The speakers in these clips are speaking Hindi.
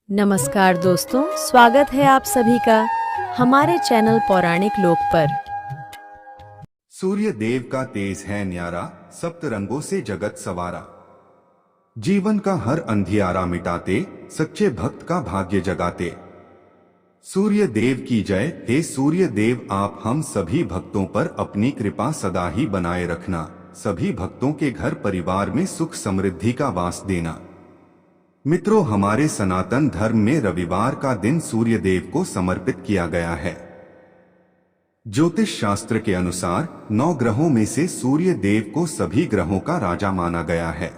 नमस्कार दोस्तों, स्वागत है आप सभी का हमारे चैनल पौराणिक लोक पर। सूर्य देव का तेज है न्यारा, सप्त रंगों से जगत सवारा। जीवन का हर अंधियारा मिटाते, सच्चे भक्त का भाग्य जगाते। सूर्य देव की जय। हे सूर्य देव, आप हम सभी भक्तों पर अपनी कृपा सदा ही बनाए रखना। सभी भक्तों के घर परिवार में सुख समृद्धि का वास देना। मित्रों, हमारे सनातन धर्म में रविवार का दिन सूर्य देव को समर्पित किया गया है। ज्योतिष शास्त्र के अनुसार 9 ग्रहों में से सूर्य देव को सभी ग्रहों का राजा माना गया है।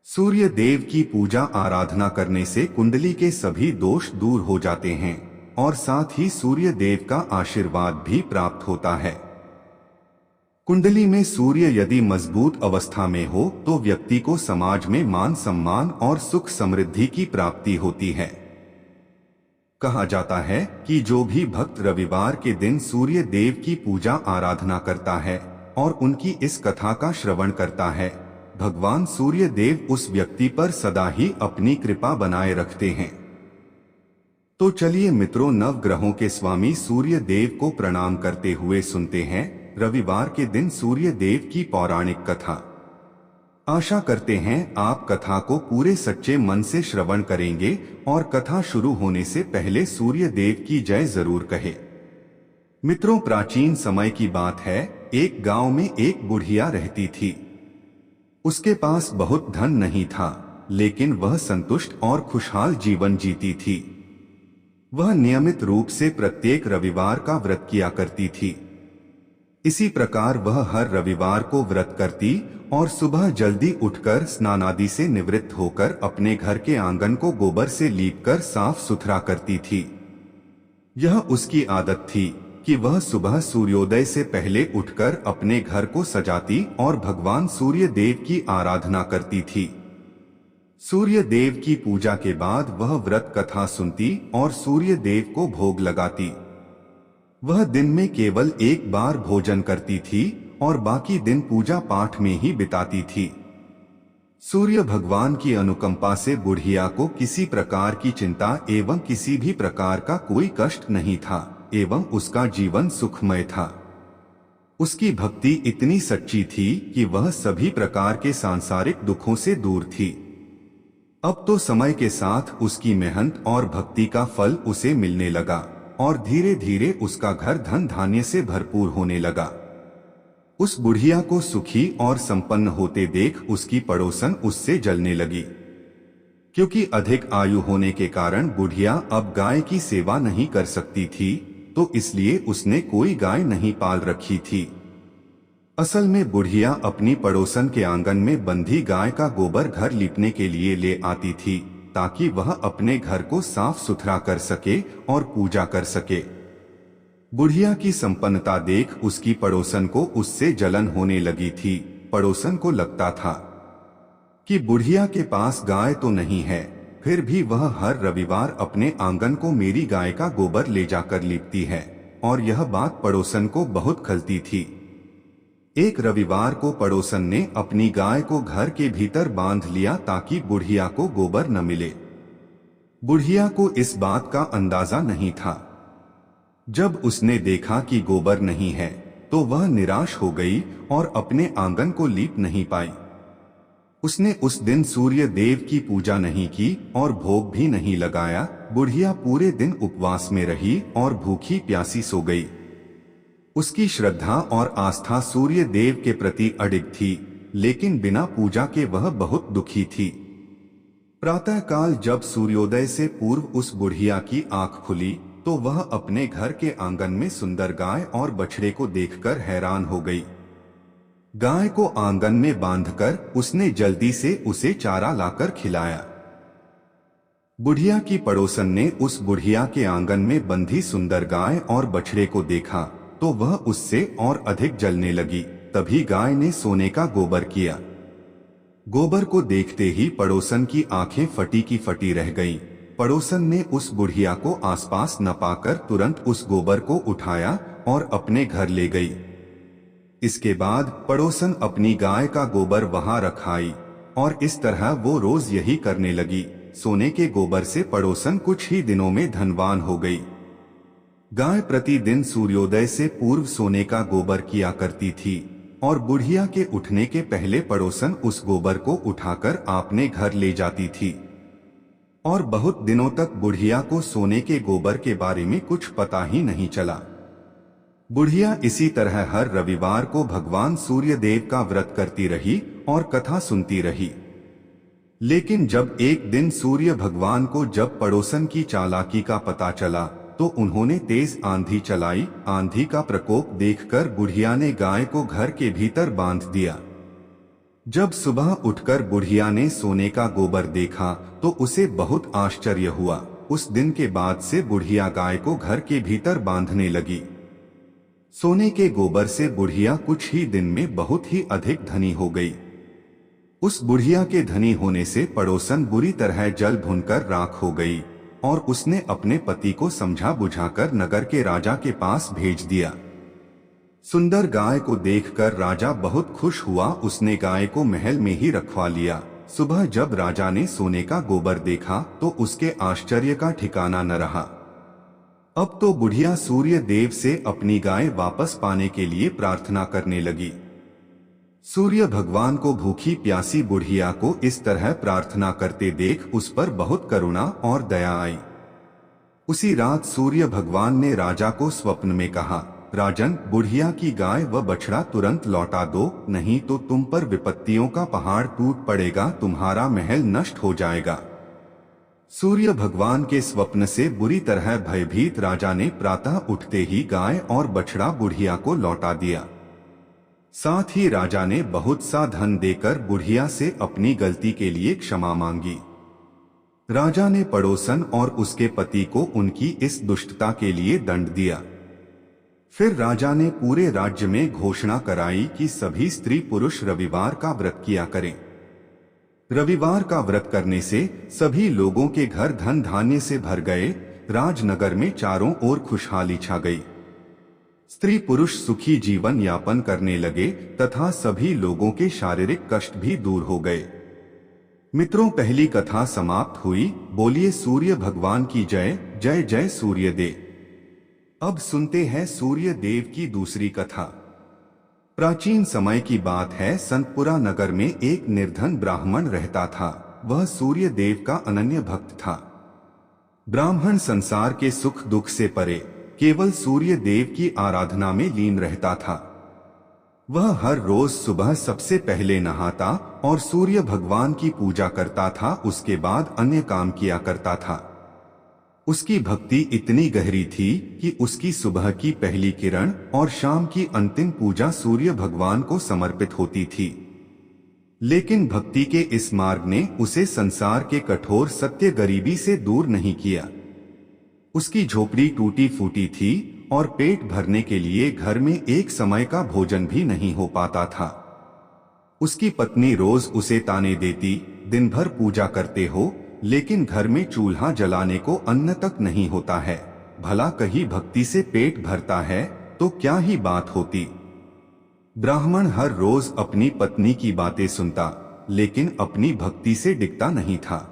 सूर्य देव की पूजा आराधना करने से कुंडली के सभी दोष दूर हो जाते हैं और साथ ही सूर्य देव का आशीर्वाद भी प्राप्त होता है। कुंडली में सूर्य यदि मजबूत अवस्था में हो तो व्यक्ति को समाज में मान सम्मान और सुख समृद्धि की प्राप्ति होती है। कहा जाता है कि जो भी भक्त रविवार के दिन सूर्य देव की पूजा आराधना करता है और उनकी इस कथा का श्रवण करता है, भगवान सूर्य देव उस व्यक्ति पर सदा ही अपनी कृपा बनाए रखते हैं। तो चलिए मित्रों, नवग्रहों के स्वामी सूर्य देव को प्रणाम करते हुए सुनते हैं रविवार के दिन सूर्य देव की पौराणिक कथा। आशा करते हैं आप कथा को पूरे सच्चे मन से श्रवण करेंगे और कथा शुरू होने से पहले सूर्य देव की जय जरूर कहे। मित्रों, प्राचीन समय की बात है। एक गांव में एक बुढ़िया रहती थी। उसके पास बहुत धन नहीं था, लेकिन वह संतुष्ट और खुशहाल जीवन जीती थी। वह नियमित रूप से प्रत्येक रविवार का व्रत किया करती थी। इसी प्रकार वह हर रविवार को व्रत करती और सुबह जल्दी उठकर स्नान आदि से निवृत्त होकर अपने घर के आंगन को गोबर से लीपकर साफ सुथरा करती थी। यह उसकी आदत थी कि वह सुबह सूर्योदय से पहले उठकर अपने घर को सजाती और भगवान सूर्य देव की आराधना करती थी। सूर्य देव की पूजा के बाद वह व्रत कथा सुनती और सूर्य देव को भोग लगाती। वह दिन में केवल एक बार भोजन करती थी और बाकी दिन पूजा पाठ में ही बिताती थी। सूर्य भगवान की अनुकंपा से बुढ़िया को किसी प्रकार की चिंता एवं किसी भी प्रकार का कोई कष्ट नहीं था एवं उसका जीवन सुखमय था। उसकी भक्ति इतनी सच्ची थी कि वह सभी प्रकार के सांसारिक दुखों से दूर थी। अब तो समय के साथ उसकी मेहनत और भक्ति का फल उसे मिलने लगा और धीरे धीरे उसका घर धन धान्य से भरपूर होने लगा। उस बुढ़िया को सुखी और संपन्न होते देख उसकी पड़ोसन उससे जलने लगी, क्योंकि अधिक आयु होने के कारण बुढ़िया अब गाय की सेवा नहीं कर सकती थी, तो इसलिए उसने कोई गाय नहीं पाल रखी थी। असल में बुढ़िया अपनी पड़ोसन के आंगन में बंधी गाय का गोबर घर लीपने के लिए ले आती थी, ताकि वह अपने घर को साफ सुथरा कर सके और पूजा कर सके। बुढ़िया की संपन्नता देख उसकी पड़ोसन को उससे जलन होने लगी थी। पड़ोसन को लगता था कि बुढ़िया के पास गाय तो नहीं है, फिर भी वह हर रविवार अपने आंगन को मेरी गाय का गोबर ले जाकर लीपती है, और यह बात पड़ोसन को बहुत खलती थी। एक रविवार को पड़ोसन ने अपनी गाय को घर के भीतर बांध लिया ताकि बुढ़िया को गोबर न मिले। बुढ़िया को इस बात का अंदाजा नहीं था। जब उसने देखा कि गोबर नहीं है तो वह निराश हो गई और अपने आंगन को लीप नहीं पाई। उसने उस दिन सूर्य देव की पूजा नहीं की और भोग भी नहीं लगाया। बुढ़िया पूरे दिन उपवास में रही और भूखी प्यासी सो गई। उसकी श्रद्धा और आस्था सूर्य देव के प्रति अडिग थी, लेकिन बिना पूजा के वह बहुत दुखी थी। प्रातःकाल जब सूर्योदय से पूर्व उस बुढ़िया की आंख खुली तो वह अपने घर के आंगन में सुंदर गाय और बछड़े को देखकर हैरान हो गई। गाय को आंगन में बांधकर उसने जल्दी से उसे चारा लाकर खिलाया। बुढ़िया की पड़ोसन ने उस बुढ़िया के आंगन में बंधी सुंदर गाय और बछड़े को देखा तो वह उससे और अधिक जलने लगी। तभी गाय ने सोने का गोबर किया। गोबर को देखते ही पड़ोसन की आंखें फटी की फटी रह गईं। पड़ोसन ने उस बुढ़िया को आसपास न पाकर तुरंत उस गोबर को उठाया और अपने घर ले गई। इसके बाद पड़ोसन अपनी गाय का गोबर वहां रख आई और इस तरह वो रोज यही करने लगी। सोने के गोबर से पड़ोसन कुछ ही दिनों में धनवान हो गई। गाय प्रतिदिन सूर्योदय से पूर्व सोने का गोबर किया करती थी और बुढ़िया के उठने के पहले पड़ोसन उस गोबर को उठाकर अपने घर ले जाती थी। और बहुत दिनों तक बुढ़िया को सोने के गोबर के बारे में कुछ पता ही नहीं चला। बुढ़िया इसी तरह हर रविवार को भगवान सूर्य देव का व्रत करती रही और कथा सुनती रही। लेकिन जब एक दिन सूर्य भगवान को जब पड़ोसन की चालाकी का पता चला तो उन्होंने तेज आंधी चलाई। आंधी का प्रकोप देखकर बुढ़िया ने गाय को घर के भीतर बांध दिया। जब सुबह उठकर बुढ़िया ने सोने का गोबर देखा तो उसे बहुत आश्चर्य हुआ। उस दिन के बाद से बुढ़िया गाय को घर के भीतर बांधने लगी। सोने के गोबर से बुढ़िया कुछ ही दिन में बहुत ही अधिक धनी हो गई। उस बुढ़िया के धनी होने से पड़ोसन बुरी तरह जल भुनकर राख हो गई और उसने अपने पति को समझा बुझाकर नगर के राजा के पास भेज दिया। सुंदर गाय को देखकर राजा बहुत खुश हुआ। उसने गाय को महल में ही रखवा लिया। सुबह जब राजा ने सोने का गोबर देखा तो उसके आश्चर्य का ठिकाना न रहा। अब तो बुढ़िया सूर्य देव से अपनी गाय वापस पाने के लिए प्रार्थना करने लगी। सूर्य भगवान को भूखी प्यासी बुढ़िया को इस तरह प्रार्थना करते देख उस पर बहुत करुणा और दया आई। उसी रात सूर्य भगवान ने राजा को स्वप्न में कहा, राजन, बुढ़िया की गाय व बछड़ा तुरंत लौटा दो, नहीं तो तुम पर विपत्तियों का पहाड़ टूट पड़ेगा, तुम्हारा महल नष्ट हो जाएगा। सूर्य भगवान के स्वप्न से बुरी तरह भयभीत राजा ने प्रातः उठते ही गाय और बछड़ा बुढ़िया को लौटा दिया। साथ ही राजा ने बहुत सा धन देकर बुढ़िया से अपनी गलती के लिए क्षमा मांगी। राजा ने पड़ोसन और उसके पति को उनकी इस दुष्टता के लिए दंड दिया। फिर राजा ने पूरे राज्य में घोषणा कराई कि सभी स्त्री पुरुष रविवार का व्रत किया करें। रविवार का व्रत करने से सभी लोगों के घर धन धान्य से भर गए। राजनगर में चारों ओर खुशहाली छा गई। स्त्री पुरुष सुखी जीवन यापन करने लगे तथा सभी लोगों के शारीरिक कष्ट भी दूर हो गए। मित्रों, पहली कथा समाप्त हुई। बोलिए सूर्य भगवान की जय। जय जय सूर्य देव। अब सुनते हैं सूर्य देव की दूसरी कथा। प्राचीन समय की बात है। संतपुरा नगर में एक निर्धन ब्राह्मण रहता था। वह सूर्य देव का अनन्य भक्त था। ब्राह्मण संसार के सुख दुख से परे केवल सूर्य देव की आराधना में लीन रहता था। वह हर रोज सुबह सबसे पहले नहाता और सूर्य भगवान की पूजा करता था। उसके बाद अन्य काम किया करता था। उसकी भक्ति इतनी गहरी थी कि उसकी सुबह की पहली किरण और शाम की अंतिम पूजा सूर्य भगवान को समर्पित होती थी। लेकिन भक्ति के इस मार्ग ने उसे संसार के कठोर सत्य गरीबी से दूर नहीं किया। उसकी झोपड़ी टूटी फूटी थी और पेट भरने के लिए घर में एक समय का भोजन भी नहीं हो पाता था। उसकी पत्नी रोज उसे ताने देती, दिन भर पूजा करते हो लेकिन घर में चूल्हा जलाने को अन्न तक नहीं होता है। भला कहीं भक्ति से पेट भरता है तो क्या ही बात होती। ब्राह्मण हर रोज अपनी पत्नी की बातें सुनता लेकिन अपनी भक्ति से डिगता नहीं था।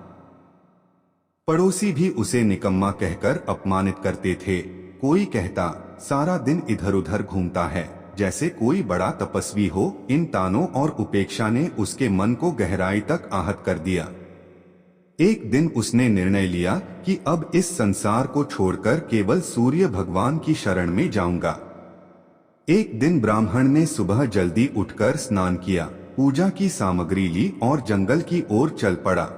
पड़ोसी भी उसे निकम्मा कहकर अपमानित करते थे। कोई कहता, सारा दिन इधर उधर घूमता है, जैसे कोई बड़ा तपस्वी हो। इन तानों और उपेक्षा ने उसके मन को गहराई तक आहत कर दिया। एक दिन उसने निर्णय लिया कि अब इस संसार को छोड़कर केवल सूर्य भगवान की शरण में जाऊंगा। एक दिन ब्राह्मण ने सुबह जल्दी उठकर स्नान किया, पूजा की सामग्री ली और जंगल की ओर चल पड़ा।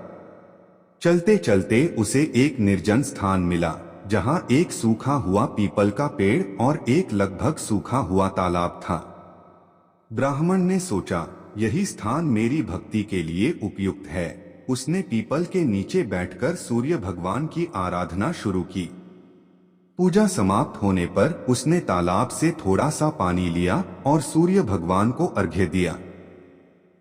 चलते चलते उसे एक निर्जन स्थान मिला जहां एक सूखा हुआ पीपल का पेड़ और एक लगभग सूखा हुआ तालाब था। ब्राह्मण ने सोचा, यही स्थान मेरी भक्ति के लिए उपयुक्त है। उसने पीपल के नीचे बैठकर सूर्य भगवान की आराधना शुरू की। पूजा समाप्त होने पर उसने तालाब से थोड़ा सा पानी लिया और सूर्य भगवान को अर्घ्य दिया।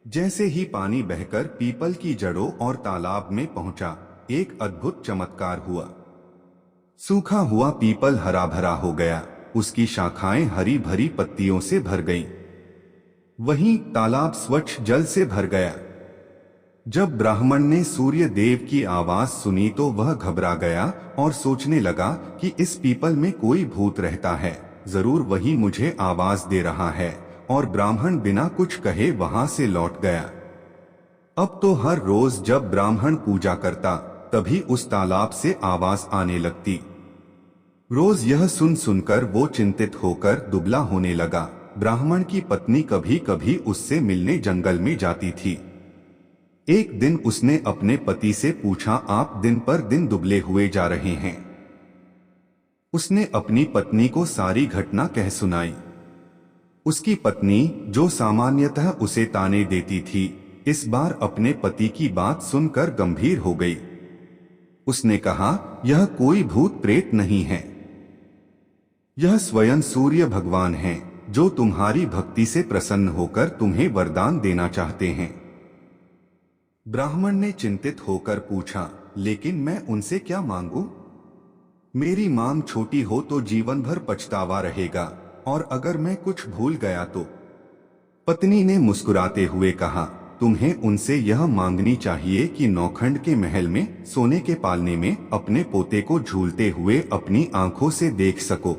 जैसे ही पानी बहकर पीपल की जड़ों और तालाब में पहुंचा, एक अद्भुत चमत्कार हुआ। सूखा हुआ पीपल हरा भरा हो गया, उसकी शाखाएं हरी भरी पत्तियों से भर गईं। वहीं तालाब स्वच्छ जल से भर गया। जब ब्राह्मण ने सूर्य देव की आवाज सुनी तो वह घबरा गया और सोचने लगा कि इस पीपल में कोई भूत रहता है, जरूर वही मुझे आवाज दे रहा है। और ब्राह्मण बिना कुछ कहे वहां से लौट गया। अब तो हर रोज जब ब्राह्मण पूजा करता तभी उस तालाब से आवाज आने लगती। रोज यह सुन सुनकर वो चिंतित होकर दुबला होने लगा। ब्राह्मण की पत्नी कभी कभी उससे मिलने जंगल में जाती थी। एक दिन उसने अपने पति से पूछा, आप दिन पर दिन दुबले हुए जा रहे हैं। उसने अपनी पत्नी को सारी घटना कह सुनाई। उसकी पत्नी, जो सामान्यतः उसे ताने देती थी, इस बार अपने पति की बात सुनकर गंभीर हो गई। उसने कहा, यह कोई भूत प्रेत नहीं है, यह स्वयं सूर्य भगवान हैं, जो तुम्हारी भक्ति से प्रसन्न होकर तुम्हें वरदान देना चाहते हैं। ब्राह्मण ने चिंतित होकर पूछा, लेकिन मैं उनसे क्या मांगू? मेरी मांग छोटी हो तो जीवन भर पछतावा रहेगा, और अगर मैं कुछ भूल गया तो? पत्नी ने मुस्कुराते हुए कहा, तुम्हें उनसे यह मांगनी चाहिए कि नौखंड के महल में सोने के पालने में अपने पोते को झूलते हुए अपनी आंखों से देख सको।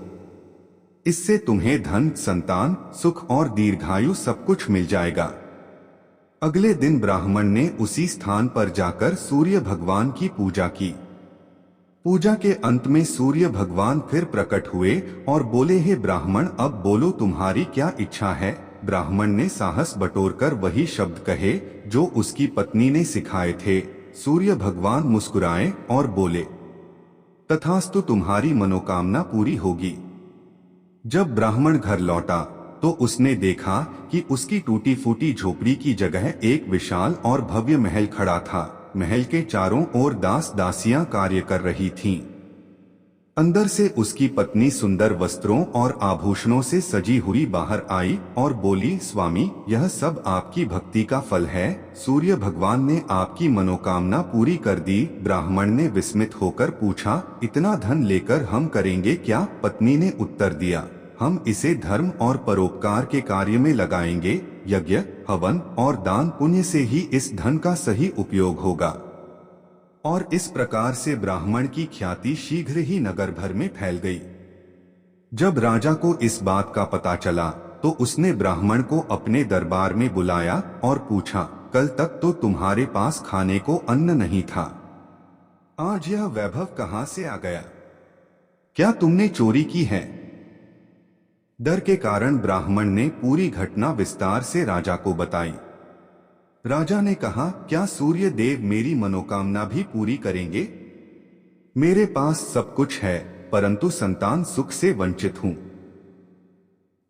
इससे तुम्हें धन, संतान, सुख और दीर्घायु सब कुछ मिल जाएगा। अगले दिन ब्राह्मण ने उसी स्थान पर जाकर सूर्य भगवान की पूजा की। पूजा के अंत में सूर्य भगवान फिर प्रकट हुए और बोले, हे ब्राह्मण, अब बोलो तुम्हारी क्या इच्छा है? ब्राह्मण ने साहस बटोरकर वही शब्द कहे जो उसकी पत्नी ने सिखाए थे। सूर्य भगवान मुस्कुराए और बोले, तथास्तु, तुम्हारी मनोकामना पूरी होगी। जब ब्राह्मण घर लौटा तो उसने देखा कि उसकी टूटी फूटी झोपड़ी की जगह एक विशाल और भव्य महल खड़ा था। महल के चारों ओर दास दासियां कार्य कर रही थीं। अंदर से उसकी पत्नी सुंदर वस्त्रों और आभूषणों से सजी हुई बाहर आई और बोली, स्वामी, यह सब आपकी भक्ति का फल है। सूर्य भगवान ने आपकी मनोकामना पूरी कर दी। ब्राह्मण ने विस्मित होकर पूछा, इतना धन लेकर हम करेंगे क्या? पत्नी ने उत्तर दिया, हम इसे धर्म और परोपकार के कार्य में लगाएंगे। यज्ञ, हवन और दान पुण्य से ही इस धन का सही उपयोग होगा। और इस प्रकार से ब्राह्मण की ख्याति शीघ्र ही नगर भर में फैल गई। जब राजा को इस बात का पता चला तो उसने ब्राह्मण को अपने दरबार में बुलाया और पूछा, कल तक तो तुम्हारे पास खाने को अन्न नहीं था, आज यह वैभव कहां से आ गया? क्या तुमने चोरी की है? डर के कारण ब्राह्मण ने पूरी घटना विस्तार से राजा को बताई। राजा ने कहा, क्या सूर्य देव मेरी मनोकामना भी पूरी करेंगे? मेरे पास सब कुछ है, परंतु संतान सुख से वंचित हूं।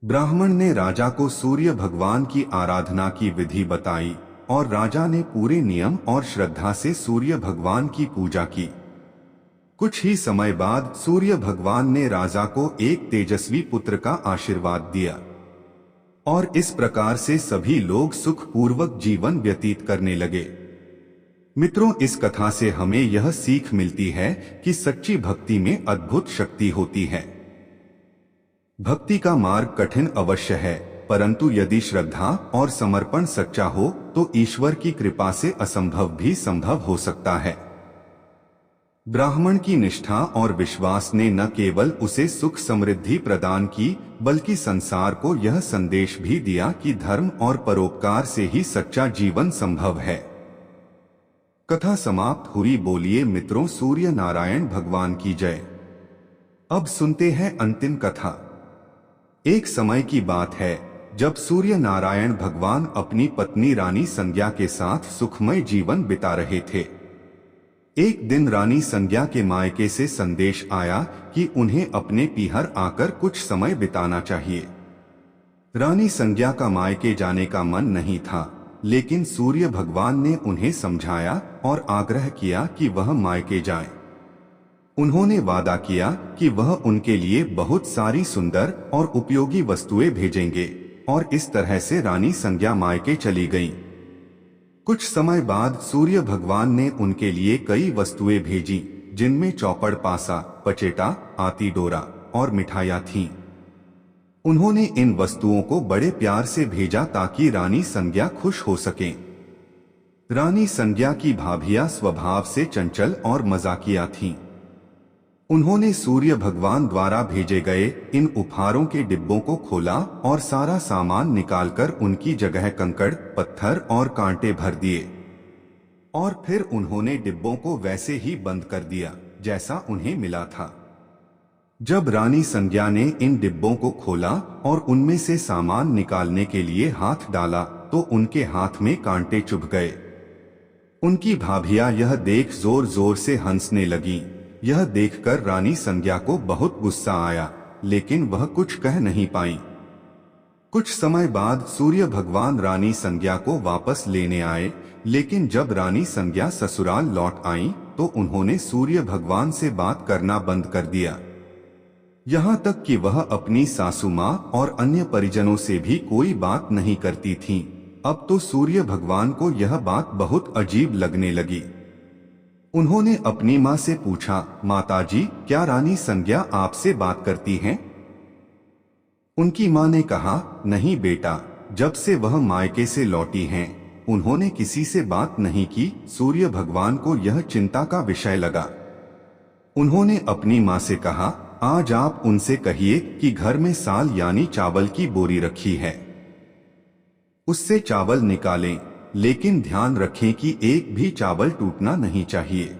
ब्राह्मण ने राजा को सूर्य भगवान की आराधना की विधि बताई और राजा ने पूरे नियम और श्रद्धा से सूर्य भगवान की पूजा की। कुछ ही समय बाद सूर्य भगवान ने राजा को एक तेजस्वी पुत्र का आशीर्वाद दिया और इस प्रकार से सभी लोग सुखपूर्वक जीवन व्यतीत करने लगे। मित्रों, इस कथा से हमें यह सीख मिलती है कि सच्ची भक्ति में अद्भुत शक्ति होती है। भक्ति का मार्ग कठिन अवश्य है, परंतु यदि श्रद्धा और समर्पण सच्चा हो तो ईश्वर की कृपा से असंभव भी संभव हो सकता है। ब्राह्मण की निष्ठा और विश्वास ने न केवल उसे सुख समृद्धि प्रदान की, बल्कि संसार को यह संदेश भी दिया कि धर्म और परोपकार से ही सच्चा जीवन संभव है। कथा समाप्त हुई। बोलिए मित्रों, सूर्य नारायण भगवान की जय। अब सुनते हैं अंतिम कथा। एक समय की बात है जब सूर्य नारायण भगवान अपनी पत्नी रानी संज्ञा के साथ सुखमय जीवन बिता रहे थे। एक दिन रानी संज्ञा के मायके से संदेश आया कि उन्हें अपने पीहर आकर कुछ समय बिताना चाहिए। रानी संज्ञा का मायके जाने का मन नहीं था, लेकिन सूर्य भगवान ने उन्हें समझाया और आग्रह किया कि वह मायके जाएं। उन्होंने वादा किया कि वह उनके लिए बहुत सारी सुंदर और उपयोगी वस्तुएं भेजेंगे और इस तरह से रानी संज्ञा मायके चली गईं। कुछ समय बाद सूर्य भगवान ने उनके लिए कई वस्तुएं भेजी, जिनमें चौपड़, पासा, पचेटा, आती डोरा और मिठाइयां थीं। उन्होंने इन वस्तुओं को बड़े प्यार से भेजा ताकि रानी संज्ञा खुश हो सकें। रानी संज्ञा की भाभियां स्वभाव से चंचल और मजाकिया थीं। उन्होंने सूर्य भगवान द्वारा भेजे गए इन उपहारों के डिब्बों को खोला और सारा सामान निकालकर उनकी जगह कंकड़, पत्थर और कांटे भर दिए और फिर उन्होंने डिब्बों को वैसे ही बंद कर दिया जैसा उन्हें मिला था। जब रानी संज्ञा ने इन डिब्बों को खोला और उनमें से सामान निकालने के लिए हाथ डाला तो उनके हाथ में कांटे चुभ गए। उनकी भाभियां यह देख जोर जोर से हंसने लगीं। यह देखकर रानी संज्ञा को बहुत गुस्सा आया, लेकिन वह कुछ कह नहीं पाई। कुछ समय बाद सूर्य भगवान रानी संज्ञा को वापस लेने आए, लेकिन जब रानी संज्ञा ससुराल लौट आईं, तो उन्होंने सूर्य भगवान से बात करना बंद कर दिया। यहाँ तक कि वह अपनी सासू माँ और अन्य परिजनों से भी कोई बात नहीं करती थीं। अब तो सूर्य भगवान को यह बात बहुत अजीब लगने लगी। उन्होंने अपनी माँ से पूछा, माताजी, क्या रानी संज्ञा आपसे बात करती हैं? उनकी माँ ने कहा, नहीं बेटा, जब से वह मायके से लौटी हैं, उन्होंने किसी से बात नहीं की। सूर्य भगवान को यह चिंता का विषय लगा। उन्होंने अपनी माँ से कहा, आज आप उनसे कहिए कि घर में साल यानी चावल की बोरी रखी है, उससे चावल निकालें, लेकिन ध्यान रखें कि एक भी चावल टूटना नहीं चाहिए।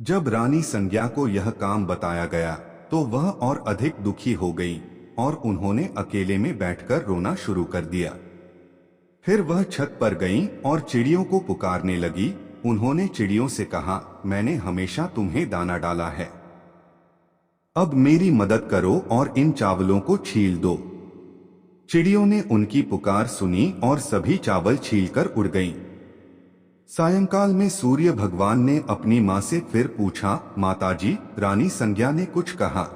जब रानी संज्ञा को यह काम बताया गया तो वह और अधिक दुखी हो गई और उन्होंने अकेले में बैठकर रोना शुरू कर दिया। फिर वह छत पर गईं और चिड़ियों को पुकारने लगी। उन्होंने चिड़ियों से कहा, मैंने हमेशा तुम्हें दाना डाला है, अब मेरी मदद करो और इन चावलों को छील दो। चिड़ियों ने उनकी पुकार सुनी और सभी चावल छीलकर उड़ गईं। सायंकाल में सूर्य भगवान ने अपनी माँ से फिर पूछा, माताजी, रानी संज्ञा ने कुछ कहा?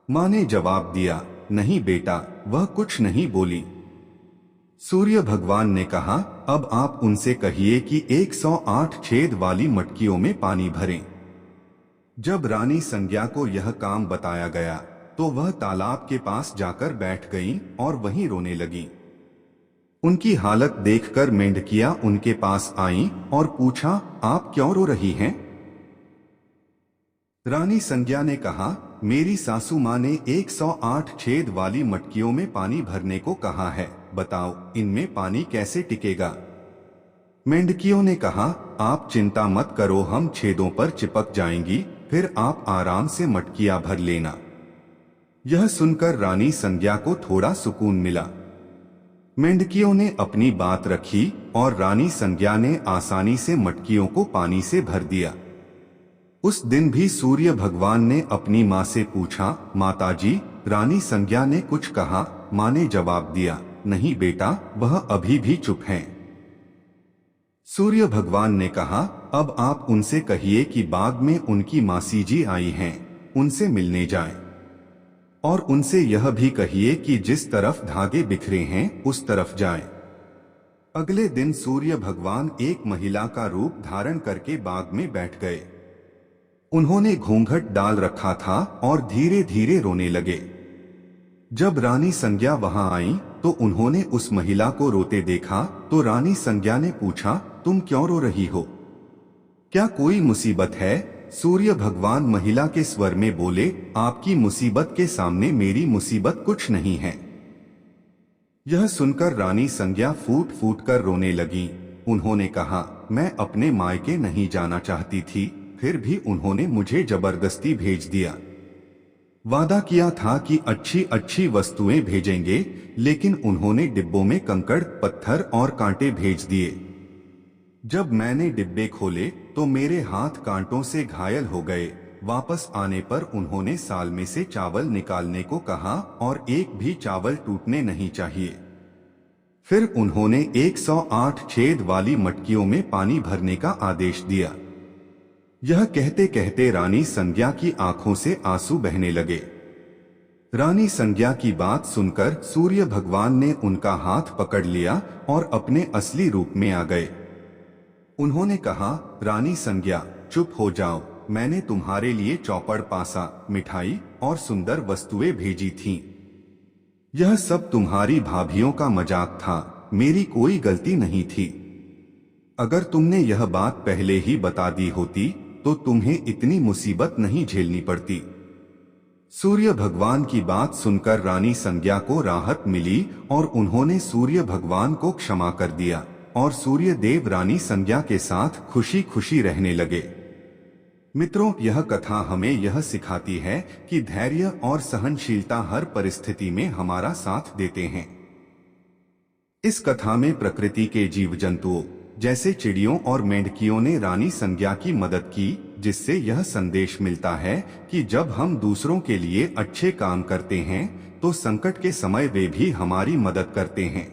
माँ ने जवाब दिया, नहीं बेटा, वह कुछ नहीं बोली। सूर्य भगवान ने कहा, अब आप उनसे कहिए कि 108 छेद वाली मटकियों में पानी भरें। जब रानी संज्ञा को यह काम बताया गया तो वह तालाब के पास जाकर बैठ गईं और वहीं रोने लगीं। उनकी हालत देखकर मेंढकियां उनके पास आईं और पूछा, आप क्यों रो रही हैं? रानी संज्ञा ने कहा, मेरी सासू माँ ने 108 छेद वाली मटकियों में पानी भरने को कहा है, बताओ इनमें पानी कैसे टिकेगा? मेंढकियों ने कहा, आप चिंता मत करो, हम छेदों पर चिपक जाएंगी, फिर आप आराम से मटकियां भर लेना। यह सुनकर रानी संज्ञा को थोड़ा सुकून मिला। मेंढकियों ने अपनी बात रखी और रानी संज्ञा ने आसानी से मटकियों को पानी से भर दिया। उस दिन भी सूर्य भगवान ने अपनी माँ से पूछा, माताजी, रानी संज्ञा ने कुछ कहा? माँ ने जवाब दिया, नहीं बेटा, वह अभी भी चुप हैं। सूर्य भगवान ने कहा, अब आप उनसे कहिए कि बाग में उनकी मासी जी आई हैं, उनसे मिलने जाएं। और उनसे यह भी कहिए कि जिस तरफ धागे बिखरे हैं उस तरफ जाएं। अगले दिन सूर्य भगवान एक महिला का रूप धारण करके बाग में बैठ गए। उन्होंने घूंघट डाल रखा था और धीरे धीरे रोने लगे। जब रानी संज्ञा वहां आई तो उन्होंने उस महिला को रोते देखा तो रानी संज्ञा ने पूछा, तुम क्यों रो रही हो? क्या कोई मुसीबत है? सूर्य भगवान महिला के स्वर में बोले, आपकी मुसीबत के सामने मेरी मुसीबत कुछ नहीं है। यह सुनकर रानी संज्ञा फूट फूट कर रोने लगी। उन्होंने कहा, मैं अपने मायके नहीं जाना चाहती थी, फिर भी उन्होंने मुझे जबरदस्ती भेज दिया। वादा किया था कि अच्छी अच्छी वस्तुएं भेजेंगे, लेकिन उन्होंने डिब्बों में कंकड़, पत्थर और कांटे भेज दिए। जब मैंने डिब्बे खोले तो मेरे हाथ कांटों से घायल हो गए। वापस आने पर उन्होंने साल में से चावल निकालने को कहा और एक भी चावल टूटने नहीं चाहिए। फिर उन्होंने 108 छेद वाली मटकियों में पानी भरने का आदेश दिया। यह कहते कहते रानी संज्ञा की आंखों से आंसू बहने लगे। रानी संज्ञा की बात सुनकर सूर्य भगवान ने उनका हाथ पकड़ लिया और अपने असली रूप में आ गए। उन्होंने कहा, रानी संज्ञा, चुप हो जाओ, मैंने तुम्हारे लिए चौपड़, पासा, मिठाई और सुंदर वस्तुएं भेजी थीं। यह सब तुम्हारी भाभियों का मजाक था, मेरी कोई गलती नहीं थी। अगर तुमने यह बात पहले ही बता दी होती तो तुम्हें इतनी मुसीबत नहीं झेलनी पड़ती। सूर्य भगवान की बात सुनकर रानी संज्ञा को राहत मिली और उन्होंने सूर्य भगवान को क्षमा कर दिया और सूर्य देव रानी संज्ञा के साथ खुशी खुशी रहने लगे। मित्रों, यह कथा हमें यह सिखाती है कि धैर्य और सहनशीलता हर परिस्थिति में हमारा साथ देते हैं। इस कथा में प्रकृति के जीव जंतुओं जैसे चिड़ियों और मेंढकियों ने रानी संज्ञा की मदद की, जिससे यह संदेश मिलता है कि जब हम दूसरों के लिए अच्छे काम करते हैं तो संकट के समय वे भी हमारी मदद करते हैं।